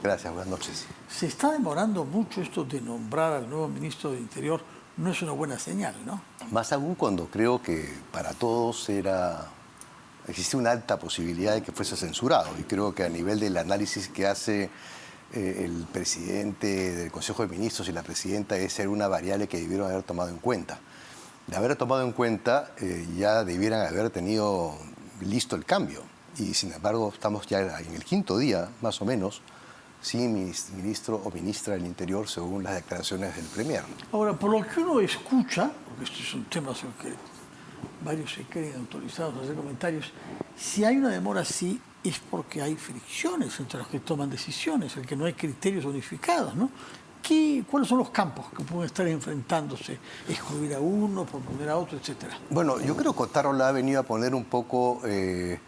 Gracias, buenas noches. Se está demorando mucho esto de nombrar al nuevo ministro de Interior. No es una buena señal, ¿no? Más aún cuando creo que para todos existe una alta posibilidad de que fuese censurado. Y creo que a nivel del análisis que hace el presidente del Consejo de Ministros y la presidenta, esa era una variable que debieron haber tomado en cuenta. De haber tomado en cuenta, ya debieran haber tenido listo el cambio. Y sin embargo, estamos ya en el 5.º día, más o menos, sin ministro o ministra del Interior, según las declaraciones del Premier. Ahora, por lo que uno escucha, porque esto es un tema sobre el que varios se creen autorizados a hacer comentarios, si hay una demora así es porque hay fricciones entre los que toman decisiones, el que no hay criterios unificados, ¿no? ¿Cuáles son los campos que pueden estar enfrentándose? ¿Excluir a uno, proponer a otro, etcétera? Bueno, yo creo que Otárola ha venido a poner un poco en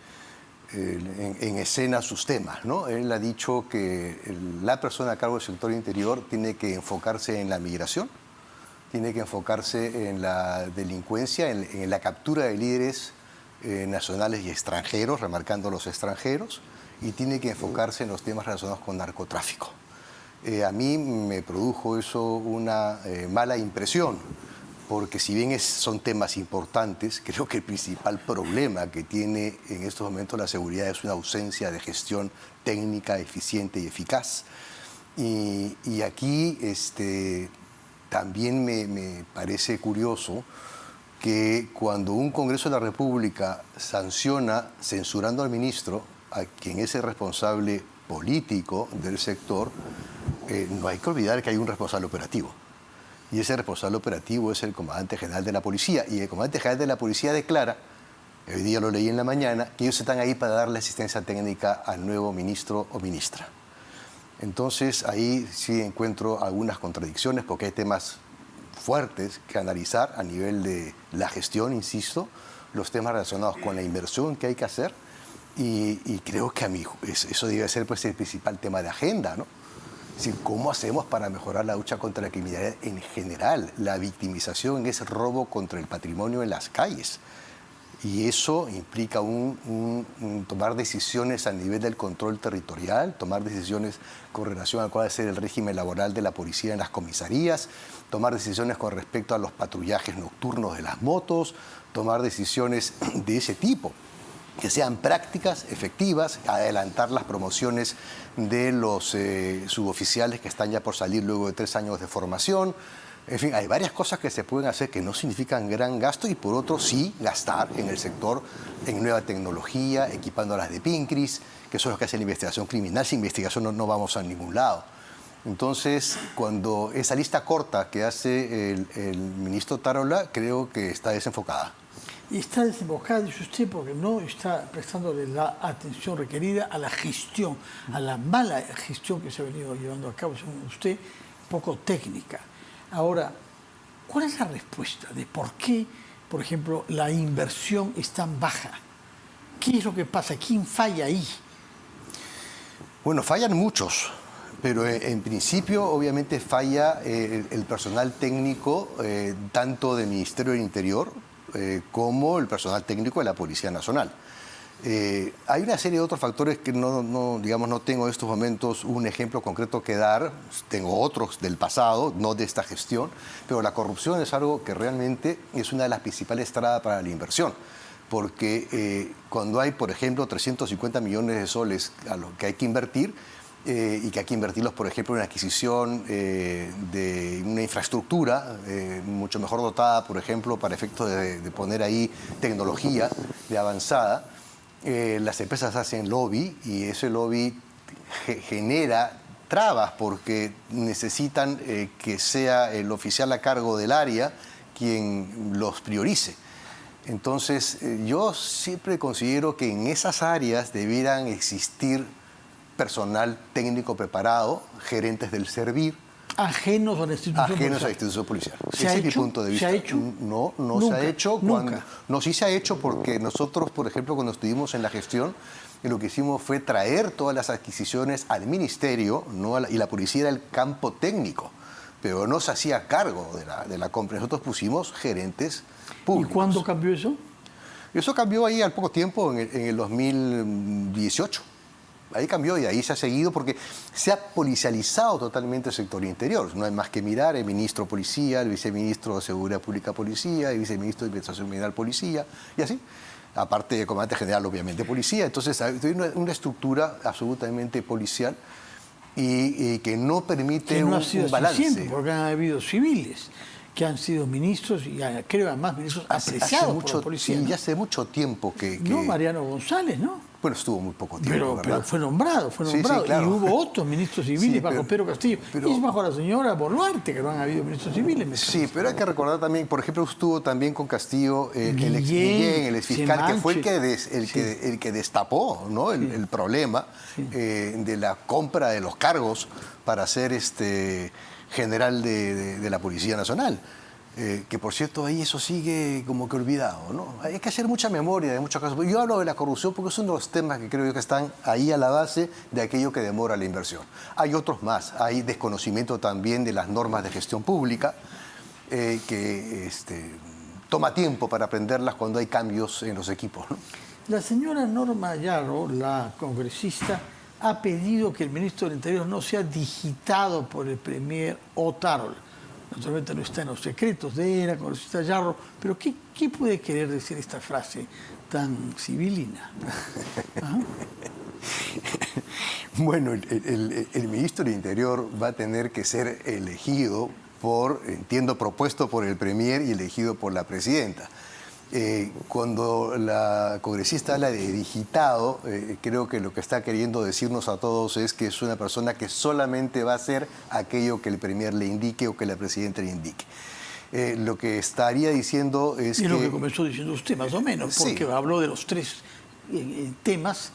escena sus temas, ¿no? Él ha dicho que la persona a cargo del sector interior tiene que enfocarse en la migración, tiene que enfocarse en la delincuencia, en la captura de líderes nacionales y extranjeros, remarcando los extranjeros, y tiene que enfocarse en los temas relacionados con narcotráfico. A mí me produjo eso una mala impresión, porque si bien son temas importantes, creo que el principal problema que tiene en estos momentos la seguridad es una ausencia de gestión técnica, eficiente y eficaz. Y aquí también me parece curioso que cuando un Congreso de la República sanciona censurando al ministro, a quien es el responsable político del sector, no hay que olvidar que hay un responsable operativo. Y ese responsable operativo es el comandante general de la policía. Y el comandante general de la policía declara, hoy día lo leí en la mañana, que ellos están ahí para darle asistencia técnica al nuevo ministro o ministra. Entonces ahí sí encuentro algunas contradicciones porque hay temas fuertes que analizar a nivel de la gestión, insisto, los temas relacionados con la inversión que hay que hacer y creo que a mí eso debe ser pues el principal tema de agenda, ¿no? Es decir, ¿cómo hacemos para mejorar la lucha contra la criminalidad en general? La victimización es robo contra el patrimonio en las calles. Y eso implica tomar decisiones a nivel del control territorial, tomar decisiones con relación a cuál va a ser el régimen laboral de la policía en las comisarías, tomar decisiones con respecto a los patrullajes nocturnos de las motos, tomar decisiones de ese tipo, que sean prácticas, efectivas, adelantar las promociones de los suboficiales que están ya por salir luego de 3 años de formación. En fin, hay varias cosas que se pueden hacer que no significan gran gasto y por otro sí gastar en el sector en nueva tecnología, equipando a las de PINCRIS, que son los que hacen la investigación criminal. Sin investigación no vamos a ningún lado. Entonces, cuando esa lista corta que hace el ministro Otárola, creo que está desenfocada. Y está desenfocada, dice usted, porque no está prestándole la atención requerida a la gestión, a la mala gestión que se ha venido llevando a cabo, según usted, poco técnica. Ahora, ¿cuál es la respuesta de por qué, por ejemplo, la inversión es tan baja? ¿Qué es lo que pasa? ¿Quién falla ahí? Bueno, fallan muchos, pero en principio obviamente falla el personal técnico, tanto del Ministerio del Interior como el personal técnico de la Policía Nacional. Hay una serie de otros factores que no tengo en estos momentos un ejemplo concreto que dar. Tengo otros del pasado, no de esta gestión, pero la corrupción es algo que realmente es una de las principales trabas para la inversión. Porque cuando hay, por ejemplo, 350 millones de soles a lo que hay que invertir, y que hay que invertirlos, por ejemplo, en la adquisición de una infraestructura mucho mejor dotada, por ejemplo, para efectos de poner ahí tecnología de avanzada, las empresas hacen lobby y ese lobby genera trabas porque necesitan que sea el oficial a cargo del área quien los priorice. Entonces, yo siempre considero que en esas áreas debieran existir personal técnico preparado, gerentes del servir. Ajenos a la institución policial. Ajenos a la institución policial. Ese es mi punto de vista. ¿Se ha hecho? No Nunca, se ha hecho. Nunca. No, sí se ha hecho porque nosotros, por ejemplo, cuando estuvimos en la gestión, lo que hicimos fue traer todas las adquisiciones al ministerio, y la policía era el campo técnico, pero no se hacía cargo de la compra. Nosotros pusimos gerentes públicos. ¿Y cuándo cambió eso? Eso cambió ahí al poco tiempo, en el 2018. Ahí cambió y ahí se ha seguido porque se ha policializado totalmente el sector interior. No hay más que mirar el ministro policía, el viceministro de Seguridad Pública policía, el viceministro de Administración Criminal policía y así. Aparte de comandante general, obviamente, policía. Entonces hay una estructura absolutamente policial y que no permite que no ha sido un balance. Siempre, porque han habido civiles que han sido ministros y creo además ministros apreciados por la policía. Sí, ¿no? ya hace mucho tiempo que... No, Mariano González, ¿no? Bueno, estuvo muy poco tiempo, pero fue nombrado. Sí, claro. Y hubo otros ministros civiles bajo Pedro Castillo. Y bajo la señora Boluarte, que no han habido ministros civiles. Sí, pero hay que recordar también, por ejemplo, estuvo también con Castillo el ex Guillén, el ex fiscal, que fue el que destapó, ¿no? el problema de la compra de los cargos para ser general de la Policía Nacional. Que por cierto ahí eso sigue como que olvidado, ¿no? Hay que hacer mucha memoria de muchos casos. Yo hablo de la corrupción porque es uno de los temas que creo yo que están ahí a la base de aquello que demora la inversión. Hay otros más, hay desconocimiento también de las normas de gestión pública que toma tiempo para aprenderlas cuando hay cambios en los equipos, ¿no? La señora Norma Yarro, la congresista, ha pedido que el ministro del Interior no sea digitado por el premier Otárola. Naturalmente no está en los secretos de la congresista Yarro, pero ¿qué puede querer decir esta frase tan civilina? ¿Ah? Bueno, el ministro del Interior va a tener que ser elegido propuesto por el premier y elegido por la presidenta. Cuando la congresista habla de digitado, creo que lo que está queriendo decirnos a todos es que es una persona que solamente va a hacer aquello que el premier le indique o que la presidenta le indique. Lo que estaría diciendo es que... Y lo que comenzó diciendo usted, más o menos, porque habló de los tres temas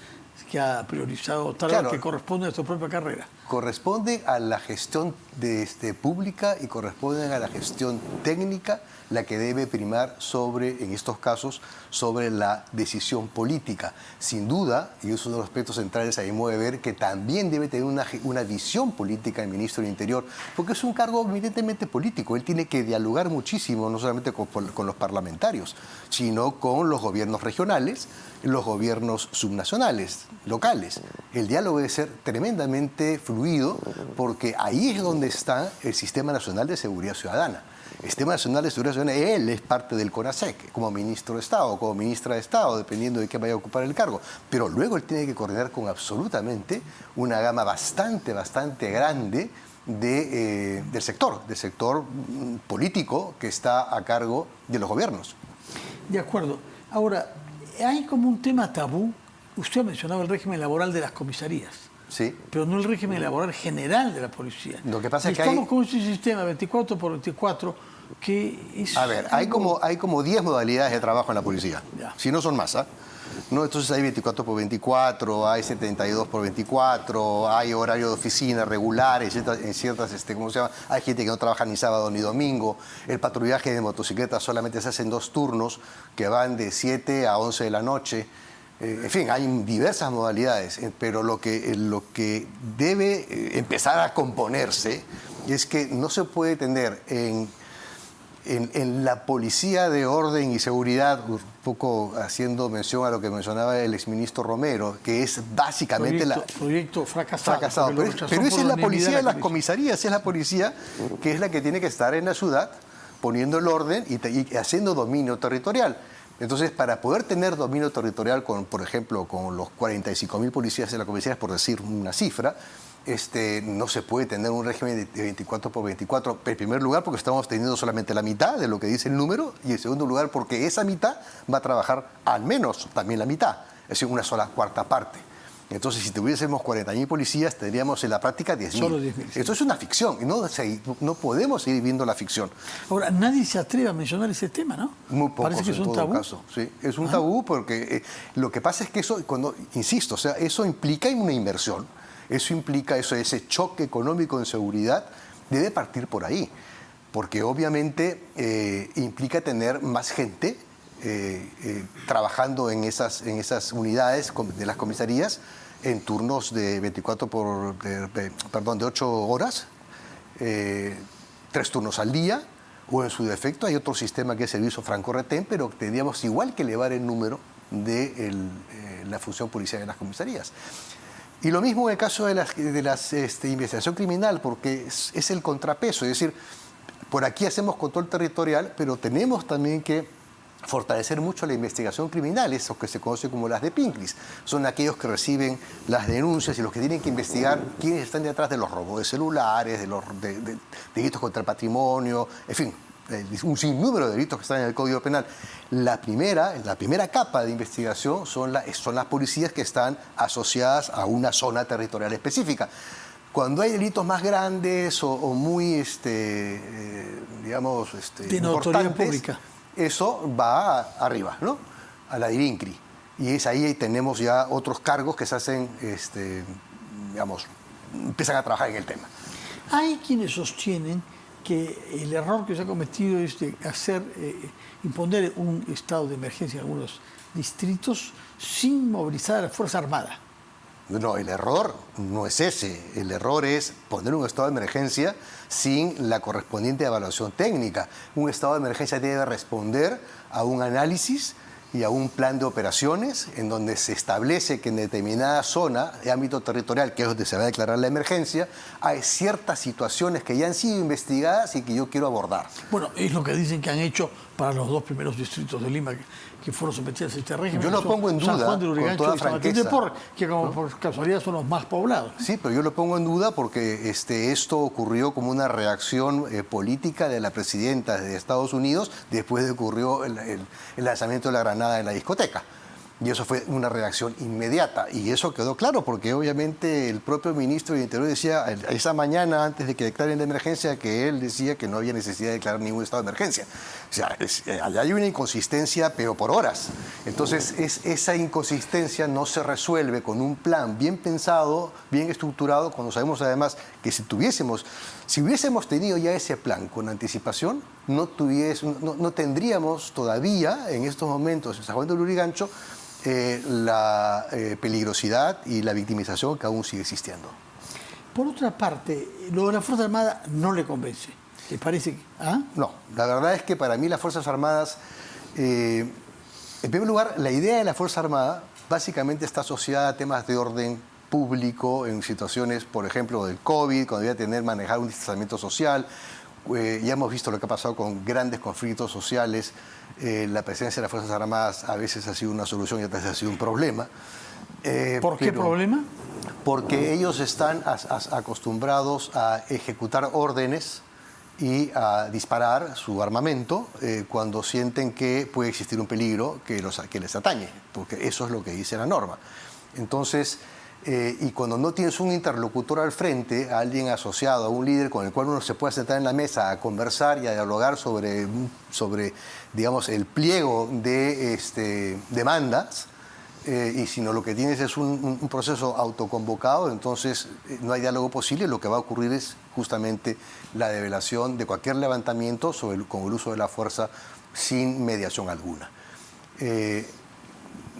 que ha priorizado Otárola, que corresponden a su propia carrera. Corresponde a la gestión pública y corresponden a la gestión técnica, la que debe primar en estos casos, sobre la decisión política. Sin duda, y es uno de los aspectos centrales a mi modo de ver, que también debe tener una visión política el ministro del Interior, porque es un cargo evidentemente político. Él tiene que dialogar muchísimo, no solamente con los parlamentarios, sino con los gobiernos regionales, los gobiernos subnacionales, locales. El diálogo debe ser tremendamente fluido, porque ahí es donde está el Sistema Nacional de Seguridad Ciudadana. El Sistema Nacional de Seguridad Ciudadana, él es parte del CONASEC, como ministro de Estado, como ministra de Estado, dependiendo de qué vaya a ocupar el cargo. Pero luego él tiene que coordinar con absolutamente una gama bastante grande del sector político que está a cargo de los gobiernos. De acuerdo. Ahora, hay como un tema tabú. Usted ha mencionado el régimen laboral de las comisarías. Sí. Pero no el régimen laboral general de la policía. Lo que pasa es que estamos con ese sistema 24 por 24 que es... A ver, hay como 10 modalidades de trabajo en la policía. Ya. Si no son más, ¿ah? ¿No? Entonces hay 24 por 24, hay 72 por 24, hay horario de oficina regular en ciertas ¿cómo se llama? Hay gente que no trabaja ni sábado ni domingo. El patrullaje de motocicletas solamente se hace en 2 turnos que van de 7 a 11 de la noche. En fin, hay diversas modalidades, pero lo que debe empezar a componerse es que no se puede tener en la policía de orden y seguridad, un poco haciendo mención a lo que mencionaba el exministro Romero, que es básicamente proyecto fracasado. Pero esa es la policía de las comisarías, es la policía que es la que tiene que estar en la ciudad poniendo el orden y haciendo dominio territorial. Entonces, para poder tener dominio territorial, por ejemplo, con los 45.000 policías de la comisaría, por decir una cifra, no se puede tener un régimen de 24 por 24. En primer lugar, porque estamos teniendo solamente la mitad de lo que dice el número, y en segundo lugar, porque esa mitad va a trabajar al menos también la mitad, es decir, una sola cuarta parte. Entonces, si tuviésemos 40.000 policías, tendríamos en la práctica 10.000. Solo 10.000. Sí. Esto es una ficción, y no podemos seguir viendo la ficción. Ahora, nadie se atreve a mencionar ese tema, ¿no? Muy pocos. Parece que es un tabú. Caso, sí. Es un tabú porque lo que pasa es que eso, insisto, o sea, eso implica una inversión, eso implica ese choque económico en seguridad, debe partir por ahí, porque obviamente implica tener más gente trabajando en esas unidades de las comisarías en turnos de 8 horas, 3 turnos al día, o en su defecto hay otro sistema que es servicio franco-retén, pero tendríamos igual que elevar el número de la función policial en las comisarías. Y lo mismo en el caso de las investigación criminal, porque es el contrapeso, es decir, por aquí hacemos control territorial, pero tenemos también que fortalecer mucho la investigación criminal, esos que se conocen como las de Pincris. Son aquellos que reciben las denuncias y los que tienen que investigar quiénes están detrás de los robos de celulares, de delitos contra el patrimonio, en fin, un sinnúmero de delitos que están en el Código Penal. La primera capa de investigación son las policías que están asociadas a una zona territorial específica. Cuando hay delitos más grandes o muy, digamos, de notoriedad importantes, pública, eso va arriba, ¿no? A la DIRINCRI. Y es ahí tenemos ya otros cargos que se hacen, digamos, empiezan a trabajar en el tema. hay quienes sostienen que el error que se ha cometido es de imponer un estado de emergencia en algunos distritos sin movilizar a la Fuerza Armada. No, el error no es ese. El error es poner un estado de emergencia sin la correspondiente evaluación técnica. Un estado de emergencia debe responder a un análisis y a un plan de operaciones en donde se establece que en determinada zona de ámbito territorial, que es donde se va a declarar la emergencia, hay ciertas situaciones que ya han sido investigadas y que yo quiero abordar. Bueno, es lo que dicen que han hecho para los dos primeros distritos de Lima que fueron sometidos a este régimen. Yo lo pongo en duda, San Juan de con Lurigancho toda y San Martín de franqueza, Porres, que como por casualidad son los más poblados. Sí, pero yo lo pongo en duda porque esto ocurrió como una reacción política de la presidenta de Estados Unidos después de que ocurrió el lanzamiento de la granada en la discoteca. Y eso fue una reacción inmediata. Y eso quedó claro porque obviamente el propio ministro de Interior decía esa mañana antes de que declaren la emergencia que él decía que no había necesidad de declarar ningún estado de emergencia. O sea, allá hay una inconsistencia, pero por horas. Entonces, esa inconsistencia no se resuelve con un plan bien pensado, bien estructurado, cuando sabemos además que si hubiésemos tenido ya ese plan con anticipación, no tendríamos todavía en estos momentos en San Juan de Lurigancho la peligrosidad y la victimización que aún sigue existiendo. Por otra parte, lo de la Fuerza Armada no le convence. ¿Le parece que...? ¿Ah? No, la verdad es que para mí las Fuerzas Armadas, en primer lugar, la idea de la Fuerza Armada básicamente está asociada a temas de orden público en situaciones, por ejemplo, del COVID, cuando había manejar un distanciamiento social. Ya hemos visto lo que ha pasado con grandes conflictos sociales. La presencia de las Fuerzas Armadas a veces ha sido una solución y otras veces ha sido un problema. ¿Por qué problema? Porque ellos están acostumbrados a ejecutar órdenes y a disparar su armamento cuando sienten que puede existir un peligro que les atañe, porque eso es lo que dice la norma. Entonces, y cuando no tienes un interlocutor al frente, a alguien asociado, a un líder con el cual uno se puede sentar en la mesa a conversar y a dialogar sobre digamos, el pliego de demandas, y sino lo que tienes es un proceso autoconvocado, entonces no hay diálogo posible, lo que va a ocurrir es justamente la develación de cualquier levantamiento con el uso de la fuerza sin mediación alguna.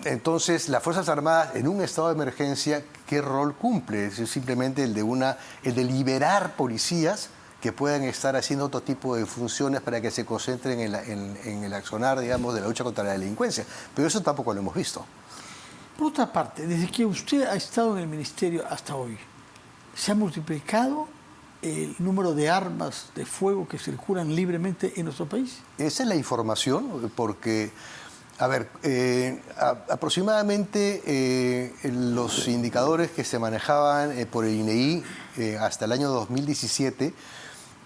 Entonces, las Fuerzas Armadas en un estado de emergencia, ¿qué rol cumple? Es simplemente el de liberar policías que puedan estar haciendo otro tipo de funciones para que se concentren en el accionar, digamos, de la lucha contra la delincuencia. Pero eso tampoco lo hemos visto. Por otra parte, desde que usted ha estado en el ministerio hasta hoy, ¿se ha multiplicado el número de armas de fuego que circulan libremente en nuestro país? Esa es la información, porque, a ver, aproximadamente los indicadores que se manejaban por el INEI hasta el año 2017,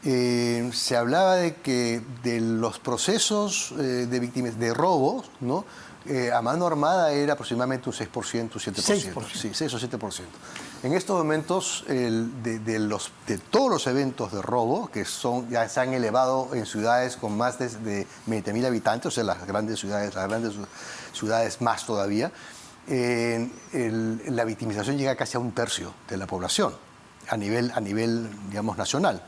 se hablaba de que de los procesos de robos, ¿no? A mano armada era aproximadamente un 6%, un 7%. 6%. Sí, 6 o 7%. En estos momentos, de todos los eventos de robo, que ya se han elevado en ciudades con más de 20.000 habitantes, o sea, las grandes ciudades más todavía, la victimización llega casi a un tercio de la población, a nivel digamos, nacional.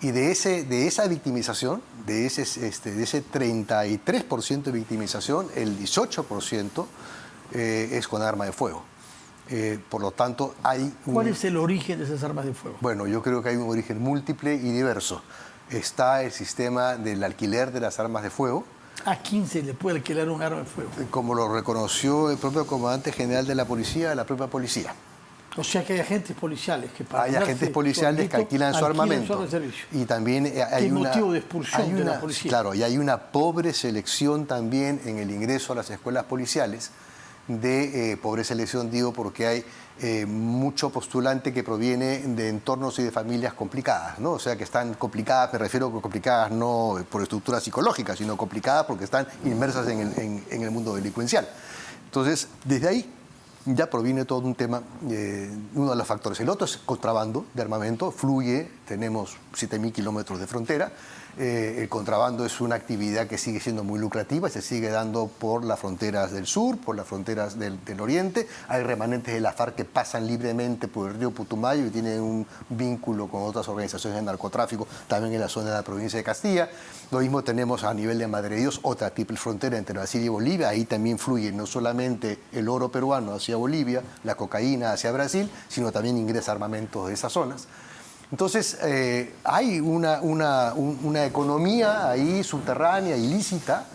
Y de esa victimización, de ese 33% de victimización, el 18% es con arma de fuego. Por lo tanto, hay... ¿Cuál es el origen de esas armas de fuego? Bueno, yo creo que hay un origen múltiple y diverso. Está el sistema del alquiler de las armas de fuego. ¿A quién se le puede alquilar un arma de fuego? Como lo reconoció el propio comandante general de la policía, la propia policía. O sea que hay agentes policiales que hay agentes policiales que alquilan su armamento. Y también hay motivo de expulsión de la policía. Claro, y hay una pobre selección también en el ingreso a las escuelas policiales. Pobre selección, digo, porque hay mucho postulante que proviene de entornos y de familias complicadas, ¿no? O sea, que están complicadas, me refiero a complicadas no por estructura psicológica, sino complicadas porque están inmersas en el mundo delincuencial. Entonces, desde ahí ya proviene todo un tema, uno de los factores. El otro es contrabando de armamento, fluye, tenemos 7.000 kilómetros de frontera. El contrabando es una actividad que sigue siendo muy lucrativa, se sigue dando por las fronteras del sur, por las fronteras del oriente. Hay remanentes de la FARC que pasan libremente por el río Putumayo y tienen un vínculo con otras organizaciones de narcotráfico, también en la zona de la provincia de Castilla. Lo mismo tenemos a nivel de Madre de Dios, otra triple frontera entre Brasil y Bolivia. Ahí también fluye no solamente el oro peruano hacia Bolivia, la cocaína hacia Brasil, sino también ingresa armamentos de esas zonas. Entonces, hay una economía ahí subterránea, ilícita,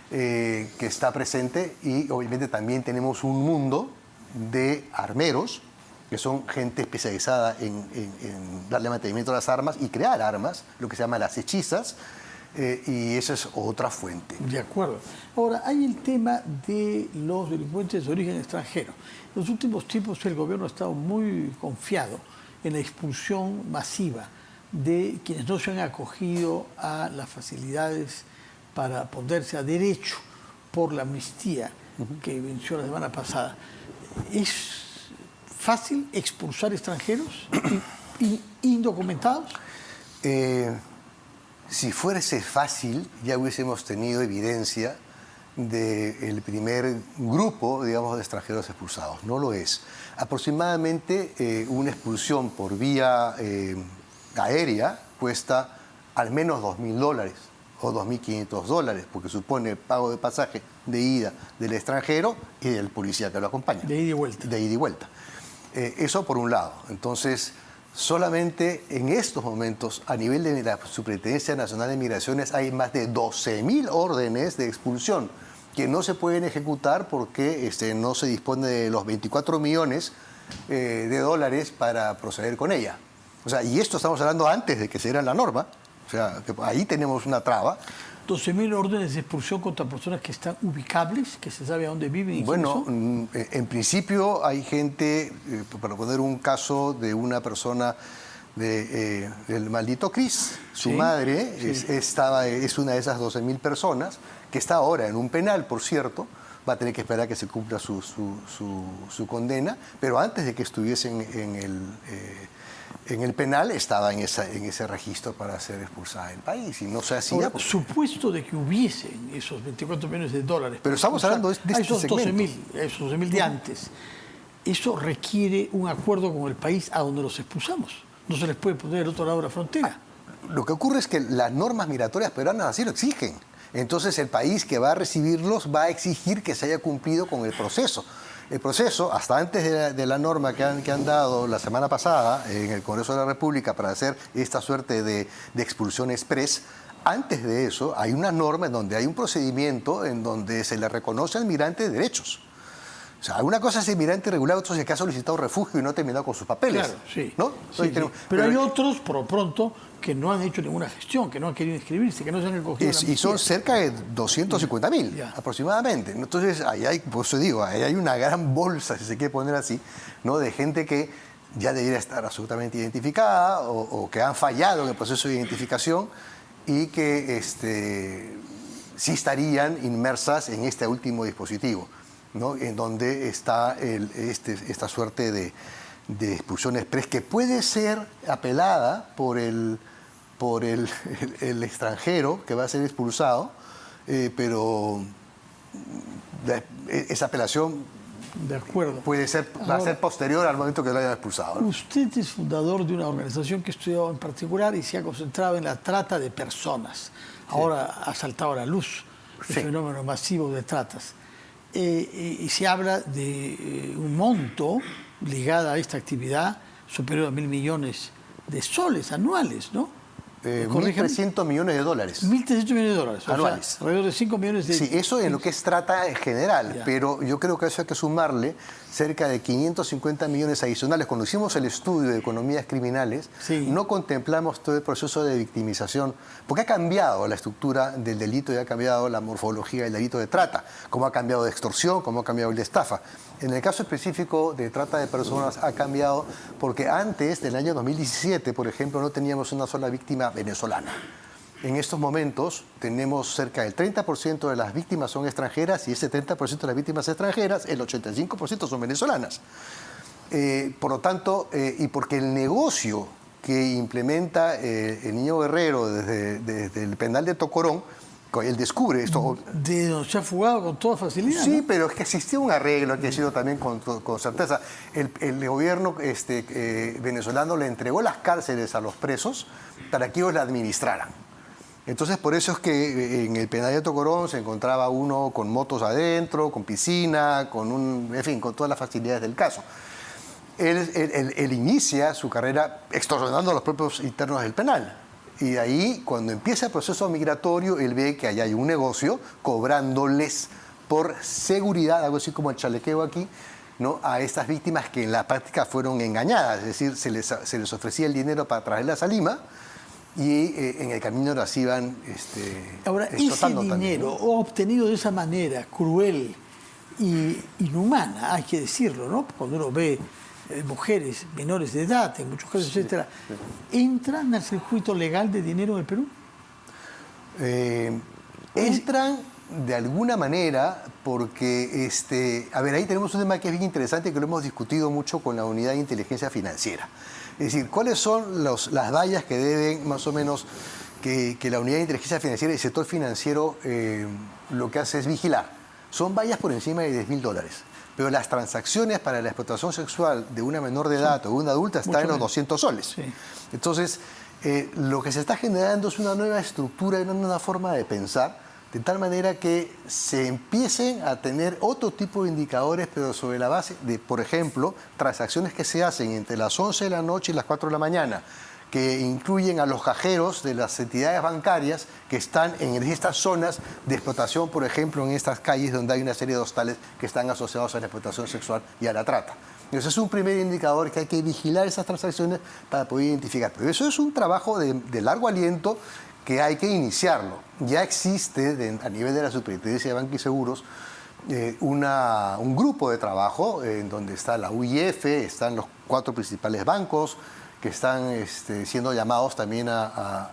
que está presente, y obviamente también tenemos un mundo de armeros, que son gente especializada en darle mantenimiento a las armas y crear armas, lo que se llama las hechizas, y esa es otra fuente. De acuerdo. Ahora, hay el tema de los delincuentes de origen extranjero. En los últimos tiempos el gobierno ha estado muy confiado en la expulsión masiva de quienes no se han acogido a las facilidades para ponerse a derecho por la amnistía que venció la semana pasada. ¿Es fácil expulsar extranjeros indocumentados? Si fuese fácil, ya hubiésemos tenido evidencia del primer grupo, digamos, de extranjeros expulsados. No lo es. Aproximadamente una expulsión por vía aérea cuesta al menos $2.000 o $2.500, porque supone el pago de pasaje de ida del extranjero y del policía que lo acompaña. De ida y vuelta. De ida y vuelta. Eso por un lado. Entonces, solamente en estos momentos, a nivel de la Superintendencia Nacional de Migraciones, hay más de 12.000 órdenes de expulsión que no se pueden ejecutar porque no se dispone de los 24 millones de dólares para proceder con ella. O sea, y esto estamos hablando antes de que se diera la norma. O sea, que ahí tenemos una traba. 12.000 órdenes de expulsión contra personas que están ubicables, que se sabe a dónde viven y bueno, en principio hay gente, para poner un caso de una persona del maldito Cris, su madre es una de esas 12.000 personas que está ahora en un penal, por cierto, va a tener que esperar a que se cumpla su condena, pero antes de que estuviesen en el penal estaba en ese registro para ser expulsada del país y no se hacía. Ahora, supuesto de que hubiesen esos 24 millones de dólares. Pero estamos hablando de este esos segmento. Esos 12.000 de antes. Eso requiere un acuerdo con el país a donde los expulsamos. No se les puede poner del otro lado de la frontera. Lo que ocurre es que las normas migratorias peruanas así lo exigen. Entonces el país que va a recibirlos va a exigir que se haya cumplido con el proceso. El proceso, hasta antes de la norma que han dado la semana pasada en el Congreso de la República para hacer esta suerte de expulsión express, antes de eso hay una norma en donde hay un procedimiento en donde se le reconoce al migrante derechos. O sea, una cosa es el migrante irregular, otro es el que ha solicitado refugio y no ha terminado con sus papeles. Claro, sí. ¿No? Sí, sí. Pero hay otros, por lo pronto, que no han hecho ninguna gestión, que no han querido inscribirse, que no se han acogido. Y son cerca de 250.000 aproximadamente. Entonces, ahí hay, por eso digo, ahí hay una gran bolsa, si se quiere poner así, ¿no? De gente que ya debería estar absolutamente identificada o que han fallado en el proceso de identificación y que sí estarían inmersas en este último dispositivo, ¿no? En donde está esta suerte de expulsión express que puede ser apelada por el extranjero que va a ser expulsado, pero esa apelación va a ser posterior al momento que lo hayan expulsado, ¿no? Usted es fundador de una organización que ha estudiado en particular y se ha concentrado en la trata de personas. Ahora ha saltado a la luz el fenómeno masivo de tratas. Y se habla de un monto ligado a esta actividad superior a 1.000 millones de soles anuales, ¿no? 1.300 millones de dólares. 1.300 millones de dólares. Anuales. O sea, alrededor de 5 millones de... Sí, eso en lo que es trata en general, Ya. pero yo creo que a eso hay que sumarle cerca de 550 millones adicionales. Cuando hicimos el estudio de economías criminales, Sí. no contemplamos todo el proceso de victimización, porque ha cambiado la estructura del delito y ha cambiado la morfología del delito de trata, como ha cambiado de extorsión, como ha cambiado el de estafa. En el caso específico de trata de personas ha cambiado porque antes del año 2017, por ejemplo, no teníamos una sola víctima venezolana. En estos momentos tenemos cerca del 30% de las víctimas son extranjeras y ese 30% de las víctimas extranjeras, el 85% son venezolanas. Por lo tanto, y porque el negocio que implementa el Niño Guerrero desde el penal de Tocorón, él descubre esto. De donde se ha fugado con toda facilidad. Sí, ¿no? pero es que existía un arreglo que ha sido también con certeza. El gobierno venezolano le entregó las cárceles a los presos para que ellos la administraran. Entonces, por eso es que en el penal de Tocorón se encontraba uno con motos adentro, con piscina, en fin, con todas las facilidades del caso. Él inicia su carrera extorsionando a los propios internos del penal. Y de ahí, cuando empieza el proceso migratorio, él ve que allá hay un negocio cobrándoles por seguridad, algo así como el chalequeo aquí, ¿no?, a estas víctimas que en la práctica fueron engañadas. Es decir, se les ofrecía el dinero para traerlas a Lima y en el camino las iban Ahora, ese explotando dinero también, ¿no? obtenido de esa manera cruel y inhumana, hay que decirlo, ¿no? Cuando uno ve mujeres menores de edad, en muchos casos, etcétera, ¿entran al circuito legal de dinero en el Perú? Entran de alguna manera porque, a ver, ahí tenemos un tema que es bien interesante que lo hemos discutido mucho con la Unidad de Inteligencia Financiera. Es decir, ¿cuáles son las vallas que deben más o menos que la Unidad de Inteligencia Financiera y el sector financiero lo que hace es vigilar? Son vallas por encima de $10.000. Pero las transacciones para la explotación sexual de una menor de edad o de una adulta están en los 200 soles. Sí. Entonces, lo que se está generando es una nueva estructura y una nueva forma de pensar, de tal manera que se empiecen a tener otro tipo de indicadores, pero sobre la base de, por ejemplo, transacciones que se hacen entre las 11 de la noche y las 4 de la mañana, que incluyen a los cajeros de las entidades bancarias que están en estas zonas de explotación, por ejemplo, en estas calles donde hay una serie de hostales que están asociados a la explotación sexual y a la trata. Entonces es un primer indicador que hay que vigilar esas transacciones para poder identificar. Pero eso es un trabajo de largo aliento que hay que iniciarlo. Ya existe a nivel de la Superintendencia de Banca y Seguros un grupo de trabajo en donde está la UIF, están los 4 principales bancos, que están siendo llamados también a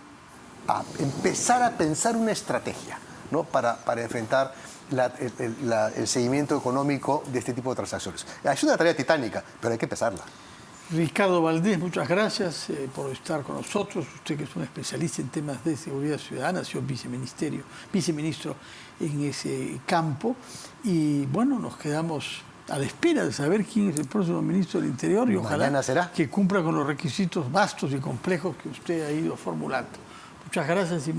empezar a pensar una estrategia, ¿no?, para enfrentar el seguimiento económico de este tipo de transacciones. Es una tarea titánica, pero hay que empezarla. Ricardo Valdés, muchas gracias por estar con nosotros. Usted que es un especialista en temas de seguridad ciudadana, ha sido viceministro en ese campo. Y bueno, nos quedamos a la espera de saber quién es el próximo ministro del Interior y ojalá que cumpla con los requisitos vastos y complejos que usted ha ido formulando. Muchas gracias y